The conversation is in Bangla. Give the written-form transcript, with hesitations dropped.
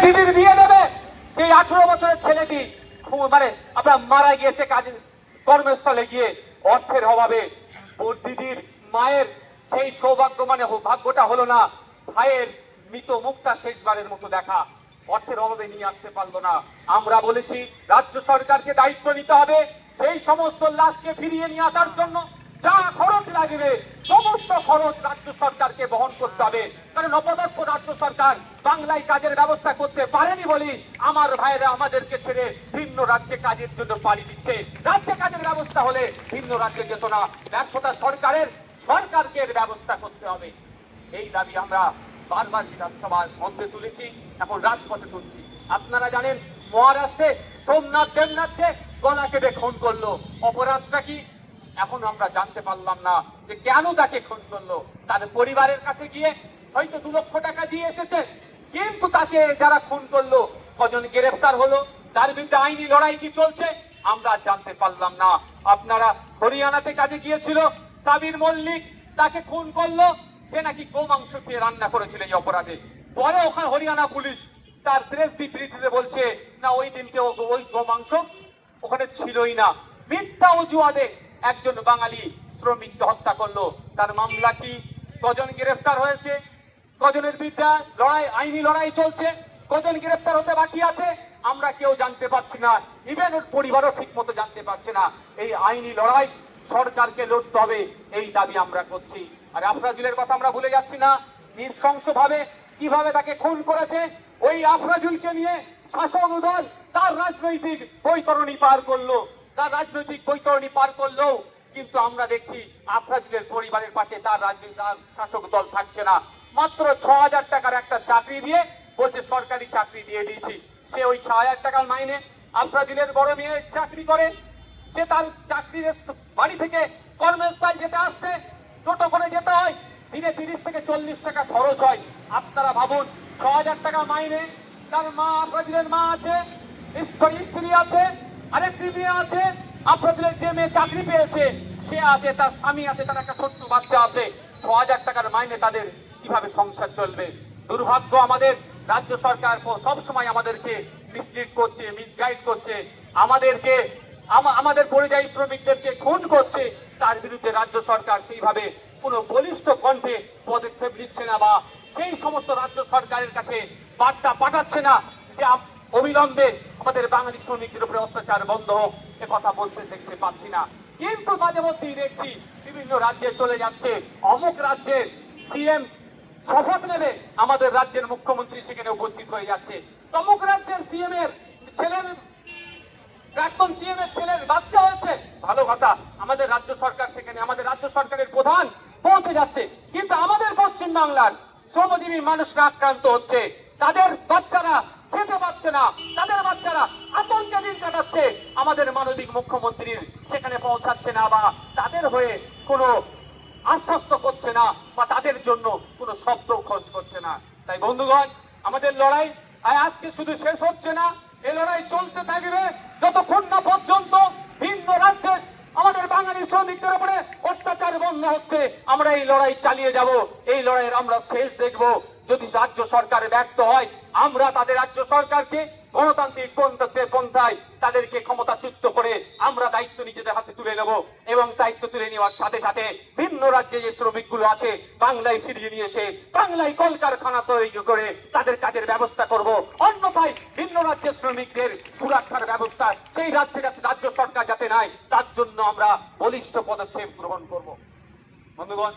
দিদির বিয়ে দেবে, সেই 18 বছরের ছেলেটি মানে আপনার মারা গিয়েছে কাজে কর্মস্থলে গিয়ে অর্থের অভাবে। ওর দিদির মায়ের সেই সৌভাগ্য মানে ভাগ্যটা হলো না ভাইয়ের মৃত মুখটা শেষবারের মতো দেখা, অর্থের অভাবে নিয়ে আসতে পারলো না। আমরা বলেছি রাজ্য সরকারকে দায়িত্ব নিতে হবে, সেই সমস্ত লাশকে ফিরিয়ে নিয়ে আসার জন্য যা খরচ লাগবে সমস্ত খরচ রাজ্য সরকারকে বহন করতে হবে। কারণ অপদস্থ রাজ্য সরকার বাংলায় কাজের ব্যবস্থা করতে পারেনি বলি আমার ভাইরা আমাদেরকে ছেড়ে ভিন্ন রাজ্যে কাজের জন্য পাড়ি দিচ্ছে। রাজ্যে কাজের ব্যবস্থা হলে ভিন্ন রাজ্যে যেত না। ব্যর্থতা সরকারের, সরকারকে এর ব্যবস্থা করতে হবে। এই দাবি আমরা বারবার বিধানসভার মধ্যে তুলেছি, এখন রাজপথে তুলছি। আপনারা জানেন মহারাষ্ট্রে সোমনাথ দেবনাথকে গলা কেটে খুন করলো, অপরাধটা কি এখন আমরা জানতে পারলাম না যে কেন তাকে খুন করলো। তার পরিবারের কাছে গিয়ে হয়তো 2 লক্ষ টাকা দিয়ে এসেছে, কিন্তু তাকে যারা খুন করলো কজন গ্রেফতার হলো, তার বিরুদ্ধে আইনি লড়াই কি চলছে আমরা জানতে পারলাম না। আপনারা হরিয়ানাতে কাজে গিয়েছিল সাবির মল্লিক, তাকে খুন করলো, সে নাকি গোমাংস খেয়ে রান্না করেছিল এই অপরাধে। পরে ওখানে হরিয়ানা পুলিশ তার প্রেস বিবৃতিতে বলছে না ওই দিনকে ওই গোমাংস ওখানে ছিলই না। মিথ্যা অজুহাতে একজন বাঙালি শ্রমিককে হত্যা করলো, তার মামলা কি, কজন গ্রেফতার হয়েছে, কজনের বিরুদ্ধে লড়াই আইনি লড়াই চলছে, কজন গ্রেফতার হতে বাকি আছে আমরা কেউ জানতে পারছি না, ইভেন ওর পরিবারও ঠিক মতো জানতে পারছে না। এই আইনি লড়াই সরকারকে লড়তে হবে, এই দাবি আমরা করছি। আর আফরাজুলের কথা আমরা ভুলে যাচ্ছি না, নৃশংসভাবে কিভাবে তাকে খুন করেছে। ওই আফরাজুলকে নিয়ে শাসক দল তার রাজনৈতিক বৈতরণী পার করলো, তার রাজনৈতিক বৈতরণী পার করলো, কিন্তু আমরা দেখছি আফরাজুলের পরিবারের পাশে তার শাসক দল থাকছে না। মাত্র 6000 টাকার একটা চাকরি দিয়ে বলছে সরকারি চাকরি দিয়ে দিয়েছি। সে ওই 6000 টাকার মাইনে আফরাজুলের বড় মেয়ে চাকরি করে, সে তার চাকরির বাড়ি থেকে কর্মস্থল যেতে আসতে টোটো করে যেতে হয়, দিনে 30 থেকে 40 টাকা খরচ হয়। আপনারা ভাবুন 6000 টাকা মাইনে, তার মা আফরাজুলের মা আছে, স্ত্রী আছে, আরেকটি মেয়ে আছে, আফরাজুলের যে মেয়ে চাকরি পেয়েছে সে আছে, তার স্বামী আছে, তার একটা ছোট্ট বাচ্চা আছে। 6000 টাকার মাইনে তাদের কিভাবে সংসার চলবে? দুর্ভাগ্য আমাদের রাজ্য সরকার সব সময় আমাদেরকে মিসলিড করছে, মিসগাইড করছে, আমাদেরকে আমাদের পরিযায়ী শ্রমিকদেরকে খুন করছে। তার বিরুদ্ধে রাজ্য সরকার সেইভাবে কোনো বলিষ্ঠ কণ্ঠে পদক্ষেপ নিচ্ছে না, বা সেই সমস্ত রাজ্য সরকারের কাছে বার্তা পাঠাচ্ছে না যে অবিলম্বে আমাদের বাঙালি শ্রমিকদের উপরে অত্যাচার বন্ধ হোক, এ কথা বলতে দেখতে পাচ্ছি না। কিন্তু মাঝে মধ্যেই দেখছি বিভিন্ন রাজ্যে চলে যাচ্ছে, অমুক রাজ্যের সিএম শপথ নেবে, আমাদের রাজ্যের মুখ্যমন্ত্রী সেখানে উপস্থিত হয়ে যাচ্ছে। তমুক রাজ্যের সিএম এর ছেলের, প্রাক্তন সিএম এর ছেলের বাচ্চা হয়েছে, ভালো কথা, আমাদের রাজ্য সরকার সেখানে, আমাদের রাজ্য সরকারের প্রধান পৌঁছে যাচ্ছে। কিন্তু আমাদের পশ্চিম বাংলার শ্রমজীবী মানুষরা আক্রান্ত হচ্ছে, তাদের বাচ্চারা খেতে পাচ্ছে না, তাদের বাচ্চারা আতঙ্কে দিন কাটাচ্ছে, আমাদের মানবিক মুখ্যমন্ত্রীর সেখানে পৌঁছাচ্ছে না, বা তাদের হয়ে কোনো আশ্বস্ত করছে না, বা তাদের জন্য কোনো শব্দ খরচ করছে না। তাই বন্ধুগণ, আমাদের লড়াই আজকে শুধু শেষ হচ্ছে না, এই লড়াই চলতে থাকবে যতক্ষণ না পর্যন্ত ভিন্ন রাজ্যে আমাদের বাঙালি শ্রমিকদের উপরে অত্যাচার বন্ধ হচ্ছে। আমরা এই লড়াই চালিয়ে যাব, এই লড়াইয়ের আমরা শেষ দেখব। যদি রাজ্য সরকার ব্যর্থ হয়, আমরা তাদের রাজ্য সরকারকে গণতান্ত্রিক পন্থায় তাদেরকে ক্ষমতাচ্যুত করে আমরা দায়িত্ব নিজেদের হাতে তুলে নেব, এবং দায়িত্ব তুলে নেওয়ার সাথে সাথে ভিন্ন রাজ্যে যে শ্রমিকগুলো আছে বাংলায় ফিরিয়ে নিয়ে এসে বাংলায় কলকারখানা তৈরি করে তাদের কাজের ব্যবস্থা করব। অন্যথায় ভিন্ন রাজ্যের শ্রমিকদের সুরক্ষার ব্যবস্থা সেই রাজ্যে যাতে রাজ্য সরকার যাতে নাই, তার জন্য আমরা বলিষ্ঠ পদক্ষেপ গ্রহণ করব। বন্ধুগণ।